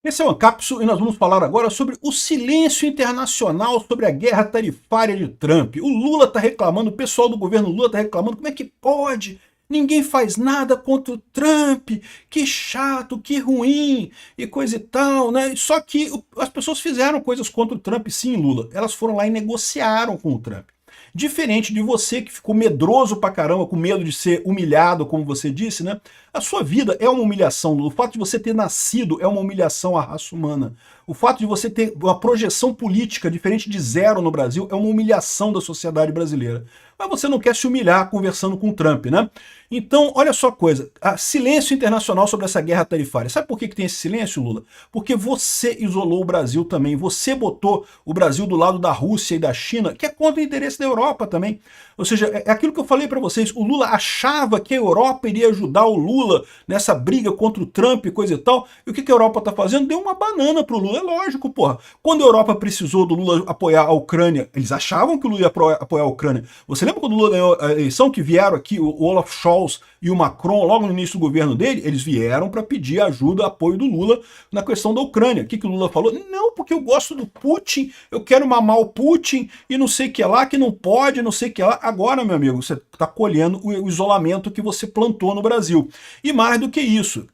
Esse é o Ancapsu e nós vamos falar agora sobre o silêncio internacional sobre a guerra tarifária de Trump. O Lula está reclamando, o pessoal do governo Lula está reclamando, como é que pode? Ninguém faz nada contra o Trump, que chato, que ruim, e coisa e tal, né? Só que as pessoas fizeram coisas contra o Trump, sim, Lula. Elas foram lá e negociaram com o Trump. Diferente de você que ficou medroso pra caramba, com medo de ser humilhado, como você disse, né? A sua vida é uma humilhação. O fato de você ter nascido é uma humilhação à raça humana. O fato de você ter uma projeção política diferente de zero no Brasil é uma humilhação da sociedade brasileira. Mas você não quer se humilhar conversando com o Trump, né? Então, olha só a coisa, silêncio internacional sobre essa guerra tarifária. Sabe por que tem esse silêncio, Lula? Porque você isolou o Brasil também, você botou o Brasil do lado da Rússia e da China, que é contra o interesse da Europa também. Ou seja, é aquilo que eu falei para vocês, o Lula achava que a Europa iria ajudar o Lula nessa briga contra o Trump e coisa e tal, e o que a Europa tá fazendo? Deu uma banana pro Lula, é lógico, porra. Quando a Europa precisou do Lula apoiar a Ucrânia, eles achavam que o Lula ia apoiar a Ucrânia. Você lembra quando o Lula ganhou a eleição, que vieram aqui o Olaf Scholz e o Macron, logo no início do governo dele, eles vieram para pedir ajuda, apoio do Lula na questão da Ucrânia. O que o Lula falou? Não, porque eu gosto do Putin, eu quero mamar o Putin e não sei o que lá, que não pode, não sei o que lá. Agora, meu amigo, você está colhendo o isolamento que você plantou no Brasil. E mais do que isso,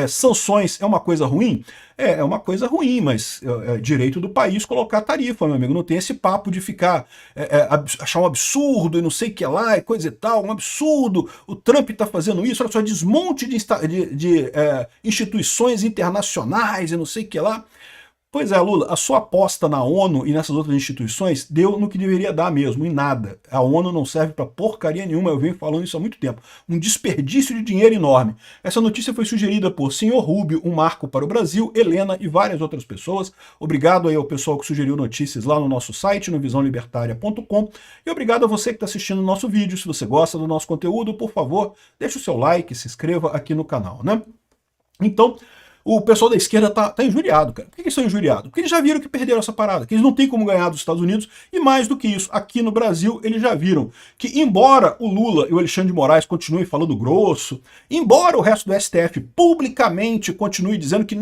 sanções é uma coisa ruim? É uma coisa ruim, mas é direito do país colocar tarifa, meu amigo. Não tem esse papo de ficar, achar um absurdo e não sei o que lá, e coisa e tal, um absurdo. O Trump está fazendo isso, olha só, desmonte de instituições internacionais e não sei o que lá. Pois é, Lula, a sua aposta na ONU e nessas outras instituições deu no que deveria dar mesmo, em nada. A ONU não serve para porcaria nenhuma, eu venho falando isso há muito tempo. Um desperdício de dinheiro enorme. Essa notícia foi sugerida por Senhor Rubio, um marco para o Brasil, Helena e várias outras pessoas. Obrigado aí ao pessoal que sugeriu notícias lá no nosso site, no visãolibertaria.com. E obrigado a você que está assistindo o nosso vídeo. Se você gosta do nosso conteúdo, por favor, deixe o seu like, se inscreva aqui no canal, né? Então, o pessoal da esquerda tá injuriado, cara. Por que eles estão injuriados? Porque eles já viram que perderam essa parada, que eles não têm como ganhar dos Estados Unidos, e mais do que isso, aqui no Brasil eles já viram que, embora o Lula e o Alexandre de Moraes continuem falando grosso, embora o resto do STF publicamente continue dizendo que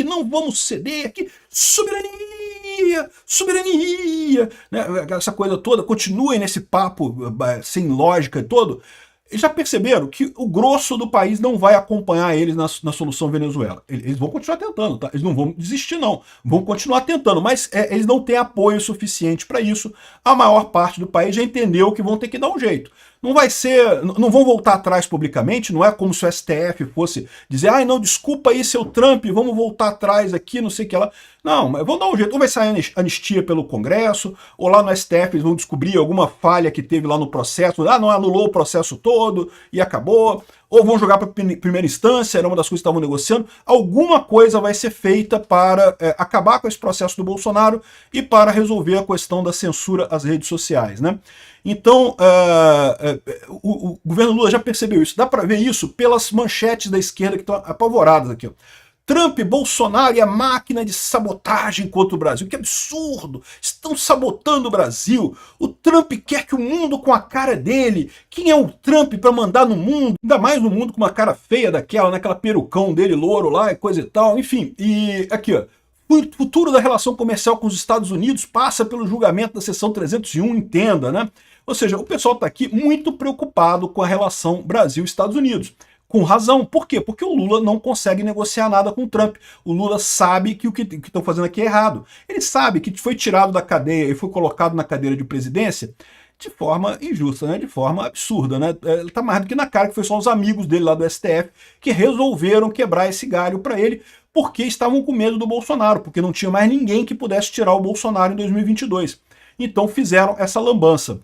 não vamos ceder, que soberania, né, essa coisa toda, continuem nesse papo sem lógica todo, eles já perceberam que o grosso do país não vai acompanhar eles na solução Venezuela. Eles vão continuar tentando, tá? Eles não vão desistir, não. Vão continuar tentando, mas eles não têm apoio suficiente para isso. A maior parte do país já entendeu que vão ter que dar um jeito. Não vai ser, não vão voltar atrás publicamente, não é como se o STF fosse dizer, ai não, desculpa aí, seu Trump, vamos voltar atrás aqui, não sei o que lá. Não, mas vão dar um jeito, ou vai sair anistia pelo Congresso, ou lá no STF eles vão descobrir alguma falha que teve lá no processo, não anulou o processo todo e acabou, ou vão jogar para primeira instância, era uma das coisas que estavam negociando. Alguma coisa vai ser feita para acabar com esse processo do Bolsonaro e para resolver a questão da censura às redes sociais, né? Então, o governo Lula já percebeu isso. Dá para ver isso pelas manchetes da esquerda que estão apavoradas aqui. Ó. Trump, Bolsonaro e a máquina de sabotagem contra o Brasil. Que absurdo! Estão sabotando o Brasil. O Trump quer que o mundo com a cara dele. Quem é o Trump para mandar no mundo? Ainda mais no mundo com uma cara feia daquela, naquela perucão dele, louro lá e coisa e tal. Enfim, e aqui, ó. O futuro da relação comercial com os Estados Unidos passa pelo julgamento da seção 301, entenda, né? Ou seja, o pessoal está aqui muito preocupado com a relação Brasil-Estados Unidos. Com razão. Por quê? Porque o Lula não consegue negociar nada com o Trump. O Lula sabe que o que estão fazendo aqui é errado. Ele sabe que foi tirado da cadeia e foi colocado na cadeira de presidência de forma injusta, né? De forma absurda, né? Ele tá mais do que na cara que foi só os amigos dele lá do STF que resolveram quebrar esse galho para ele, porque estavam com medo do Bolsonaro, porque não tinha mais ninguém que pudesse tirar o Bolsonaro em 2022. Então fizeram essa lambança.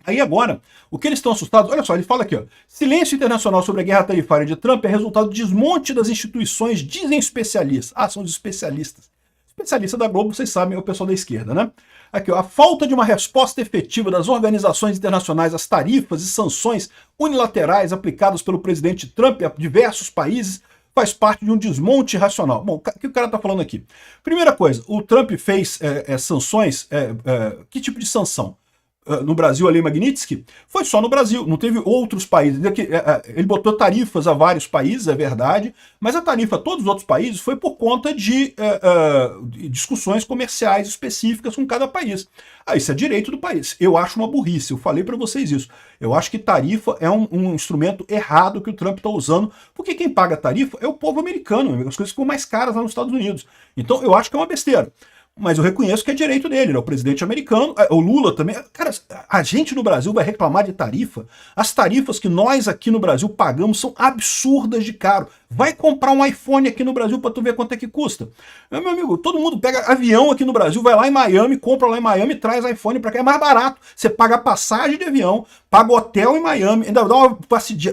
Aí agora, o que eles estão assustados, olha só, ele fala aqui, ó, silêncio internacional sobre a guerra tarifária de Trump é resultado do desmonte das instituições, dizem especialistas. Ah, são os especialistas. Especialista da Globo, vocês sabem, é o pessoal da esquerda, né? Aqui, ó, a falta de uma resposta efetiva das organizações internacionais às tarifas e sanções unilaterais aplicadas pelo presidente Trump a diversos países faz parte de um desmonte racional. Bom, o que o cara está falando aqui? Primeira coisa, o Trump fez sanções, que tipo de sanção? no Brasil a Lei Magnitsky, foi só no Brasil, não teve outros países. Ele botou tarifas a vários países, é verdade, mas a tarifa a todos os outros países foi por conta de discussões comerciais específicas com cada país. Isso é direito do país. Eu acho uma burrice, eu falei para vocês isso. Eu acho que tarifa é um instrumento errado que o Trump está usando, porque quem paga tarifa é o povo americano, as coisas ficam mais caras lá nos Estados Unidos. Então eu acho que é uma besteira. Mas eu reconheço que é direito dele, ele é o presidente americano, o Lula também. Cara, a gente no Brasil vai reclamar de tarifa? As tarifas que nós aqui no Brasil pagamos são absurdas de caro. Vai comprar um iPhone aqui no Brasil para tu ver quanto é que custa. Meu amigo, todo mundo pega avião aqui no Brasil, vai lá em Miami, compra lá em Miami e traz iPhone para cá. É mais barato. Você paga a passagem de avião, paga hotel em Miami, ainda dá uma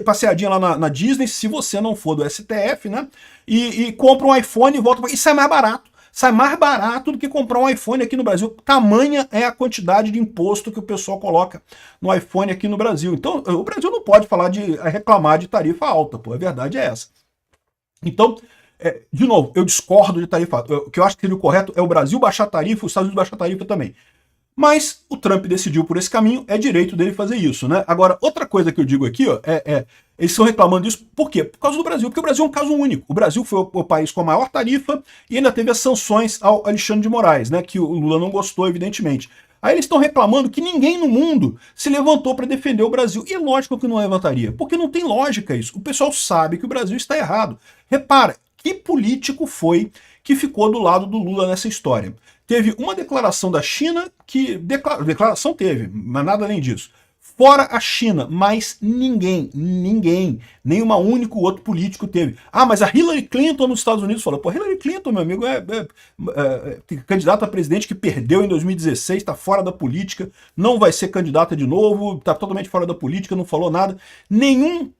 passeadinha lá na Disney, se você não for do STF, né? E compra um iPhone e volta para... Isso é mais barato. Sai mais barato do que comprar um iPhone aqui no Brasil. Tamanha é a quantidade de imposto que o pessoal coloca no iPhone aqui no Brasil. Então, o Brasil não pode reclamar de tarifa alta, pô. A verdade é essa. Então, de novo, eu discordo de tarifa alta. O que eu acho que seria o correto é o Brasil baixar tarifa, os Estados Unidos baixar tarifa também. Mas o Trump decidiu por esse caminho, é direito dele fazer isso, né? Agora, outra coisa que eu digo aqui, ó, eles estão reclamando disso, por quê? Por causa do Brasil, porque o Brasil é um caso único. O Brasil foi o país com a maior tarifa e ainda teve as sanções ao Alexandre de Moraes, né? Que o Lula não gostou, evidentemente. Aí eles estão reclamando que ninguém no mundo se levantou para defender o Brasil. E é lógico que não levantaria, porque não tem lógica isso. O pessoal sabe que o Brasil está errado. Repara, que político foi que ficou do lado do Lula nessa história? Teve uma declaração da China que... Declaração teve, mas nada além disso. Fora a China, mas ninguém, nenhuma único outro político teve. Mas a Hillary Clinton nos Estados Unidos falou, pô, Hillary Clinton, meu amigo, candidata a presidente que perdeu em 2016, está fora da política, não vai ser candidata de novo, está totalmente fora da política, não falou nada. Nenhum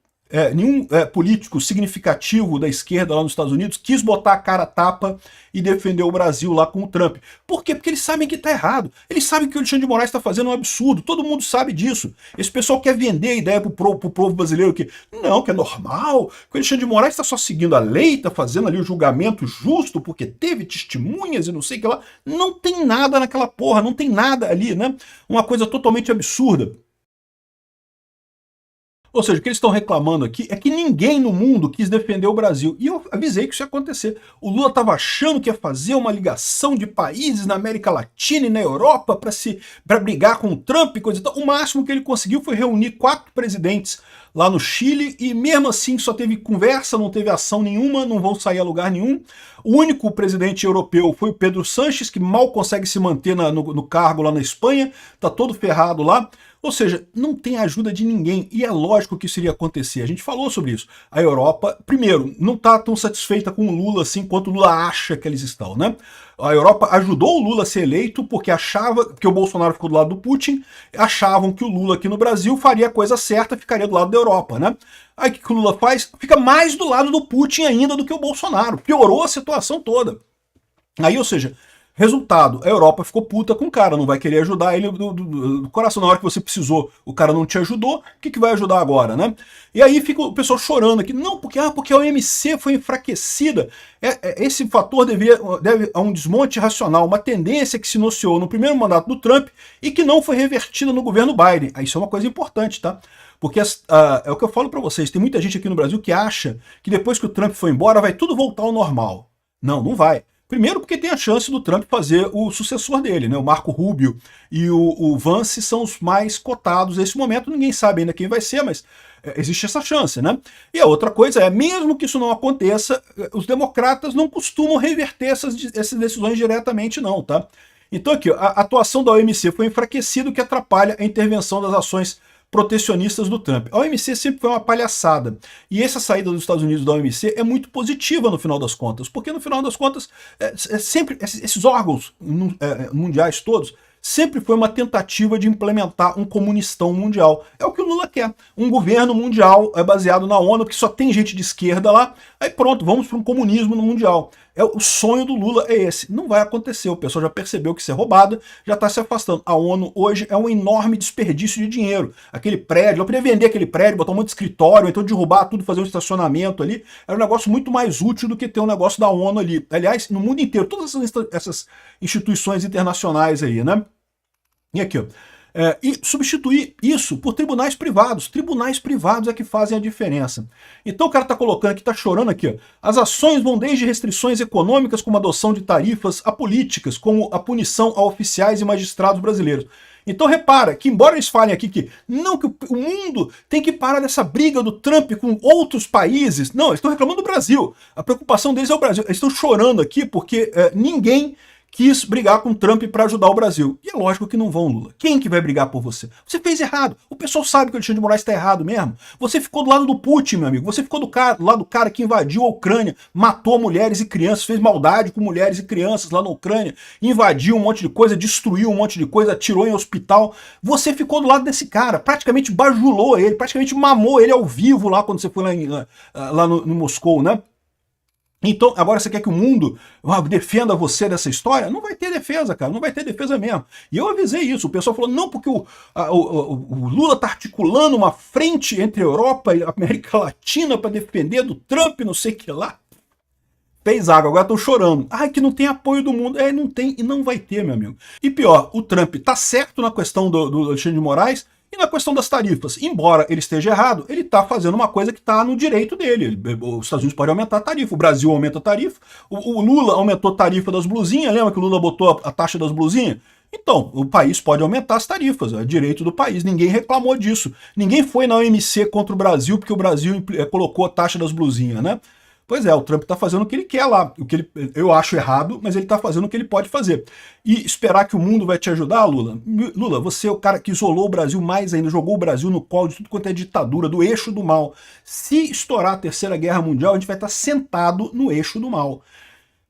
político significativo da esquerda lá nos Estados Unidos quis botar a cara a tapa e defender o Brasil lá com o Trump. Por quê? Porque eles sabem que está errado. Eles sabem que o Alexandre de Moraes está fazendo um absurdo. Todo mundo sabe disso. Esse pessoal quer vender a ideia pro povo brasileiro que não, que é normal, que o Alexandre de Moraes está só seguindo a lei, está fazendo ali o julgamento justo porque teve testemunhas e não sei o que lá. Não tem nada naquela porra, não tem nada ali, né? Uma coisa totalmente absurda. Ou seja, o que eles estão reclamando aqui é que ninguém no mundo quis defender o Brasil. E eu avisei que isso ia acontecer. O Lula estava achando que ia fazer uma ligação de países na América Latina e na Europa para brigar com o Trump e coisa e tal. O máximo que ele conseguiu foi reunir 4 presidentes lá no Chile e mesmo assim só teve conversa, não teve ação nenhuma, não vão sair a lugar nenhum. O único presidente europeu foi o Pedro Sánchez, que mal consegue se manter no cargo lá na Espanha, tá todo ferrado lá. Ou seja, não tem ajuda de ninguém, e é lógico que isso iria acontecer. A gente falou sobre isso. A Europa, primeiro, não está tão satisfeita com o Lula assim quanto o Lula acha que eles estão, né? A Europa ajudou o Lula a ser eleito porque achava que o Bolsonaro ficou do lado do Putin, achavam que o Lula aqui no Brasil faria a coisa certa, ficaria do lado da Europa, né? Aí o que o Lula faz? Fica mais do lado do Putin ainda do que o Bolsonaro. Piorou a situação toda. Aí, ou seja, resultado, a Europa ficou puta com o cara, não vai querer ajudar ele do coração. Na hora que você precisou, o cara não te ajudou, o que vai ajudar agora, né? E aí fica o pessoal chorando aqui, não, porque a OMC foi enfraquecida. Esse fator deve a um desmonte racional, uma tendência que se iniciou no primeiro mandato do Trump e que não foi revertida no governo Biden. Isso é uma coisa importante, tá? Porque é o que eu falo para vocês, tem muita gente aqui no Brasil que acha que depois que o Trump foi embora vai tudo voltar ao normal. Não, não vai. Primeiro porque tem a chance do Trump fazer o sucessor dele, né? O Marco Rubio e o Vance são os mais cotados nesse momento, ninguém sabe ainda quem vai ser, mas existe essa chance, né? E a outra coisa é, mesmo que isso não aconteça, os democratas não costumam reverter essas decisões diretamente não, tá? Então aqui, a atuação da OMC foi enfraquecida, o que atrapalha a intervenção das ações protecionistas do Trump. A OMC sempre foi uma palhaçada. E essa saída dos Estados Unidos da OMC é muito positiva no final das contas, porque no final das contas, sempre esses órgãos mundiais todos, sempre foi uma tentativa de implementar um comunistão mundial. É o que o Lula quer. Um governo mundial baseado na ONU, que só tem gente de esquerda lá, aí pronto, vamos para um comunismo no mundial. O sonho do Lula é esse. Não vai acontecer, o pessoal já percebeu que isso é roubada, já está se afastando. A ONU hoje é um enorme desperdício de dinheiro. Aquele prédio, eu poderia vender aquele prédio, botar um monte de escritório, então derrubar tudo, fazer um estacionamento ali, era um negócio muito mais útil do que ter um negócio da ONU ali. Aliás, no mundo inteiro, todas essas instituições internacionais aí, né? E aqui, ó. e substituir isso por tribunais privados. Tribunais privados é que fazem a diferença. Então o cara está colocando aqui, está chorando aqui, ó. As ações vão desde restrições econômicas, como a adoção de tarifas, a políticas, como a punição a oficiais e magistrados brasileiros. Então repara que, embora eles falem aqui que não, que o mundo tem que parar dessa briga do Trump com outros países, não, eles estão reclamando do Brasil. A preocupação deles é o Brasil. Eles estão chorando aqui porque ninguém quis brigar com o Trump para ajudar o Brasil. E é lógico que não vão, Lula. Quem que vai brigar por você? Você fez errado. O pessoal sabe que o Alexandre de Moraes está errado mesmo. Você ficou do lado do Putin, meu amigo. Você ficou do lado do cara que invadiu a Ucrânia, matou mulheres e crianças, fez maldade com mulheres e crianças lá na Ucrânia, invadiu um monte de coisa, destruiu um monte de coisa, atirou em hospital. Você ficou do lado desse cara, praticamente bajulou ele, praticamente mamou ele ao vivo lá quando você foi lá no Moscou, né? Então, agora você quer que o mundo defenda você dessa história? Não vai ter defesa, cara, não vai ter defesa mesmo. E eu avisei isso, o pessoal falou, não, porque o Lula tá articulando uma frente entre a Europa e a América Latina para defender do Trump, não sei o que lá. Fez água, agora estão chorando. Ai, que não tem apoio do mundo. Não tem e não vai ter, meu amigo. E pior, o Trump tá certo na questão do Alexandre de Moraes, e na questão das tarifas, embora ele esteja errado, ele está fazendo uma coisa que está no direito dele. Os Estados Unidos podem aumentar a tarifa, o Brasil aumenta a tarifa, o Lula aumentou a tarifa das blusinhas, lembra que o Lula botou a taxa das blusinhas? Então, o país pode aumentar as tarifas, é direito do país, ninguém reclamou disso. Ninguém foi na OMC contra o Brasil porque o Brasil colocou a taxa das blusinhas, né? Pois é, o Trump está fazendo o que ele quer lá, eu acho errado, mas ele está fazendo o que ele pode fazer. E esperar que o mundo vai te ajudar, Lula? Lula, você é o cara que isolou o Brasil mais ainda, jogou o Brasil no colo de tudo quanto é ditadura, do eixo do mal. Se estourar a Terceira Guerra Mundial, a gente vai estar sentado no eixo do mal.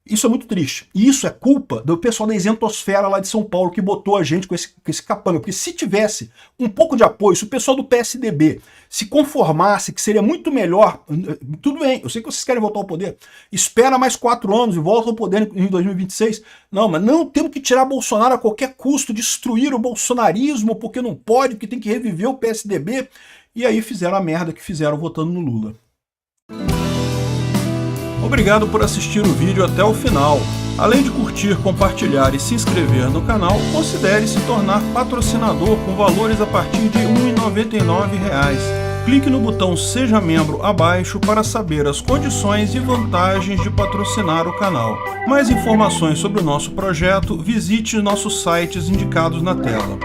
Isso é muito triste. E isso é culpa do pessoal da isentosfera lá de São Paulo que botou a gente com esse capanga. Porque se tivesse um pouco de apoio, se o pessoal do PSDB se conformasse que seria muito melhor, tudo bem, eu sei que vocês querem voltar ao poder, espera mais 4 anos e volta ao poder em 2026. Não, mas não temos que tirar Bolsonaro a qualquer custo, destruir o bolsonarismo, porque não pode, porque tem que reviver o PSDB. E aí fizeram a merda que fizeram votando no Lula. Obrigado por assistir o vídeo até o final. Além de curtir, compartilhar e se inscrever no canal, considere se tornar patrocinador com valores a partir de R$ 1,99. Clique no botão Seja Membro abaixo para saber as condições e vantagens de patrocinar o canal. Mais informações sobre o nosso projeto, visite nossos sites indicados na tela.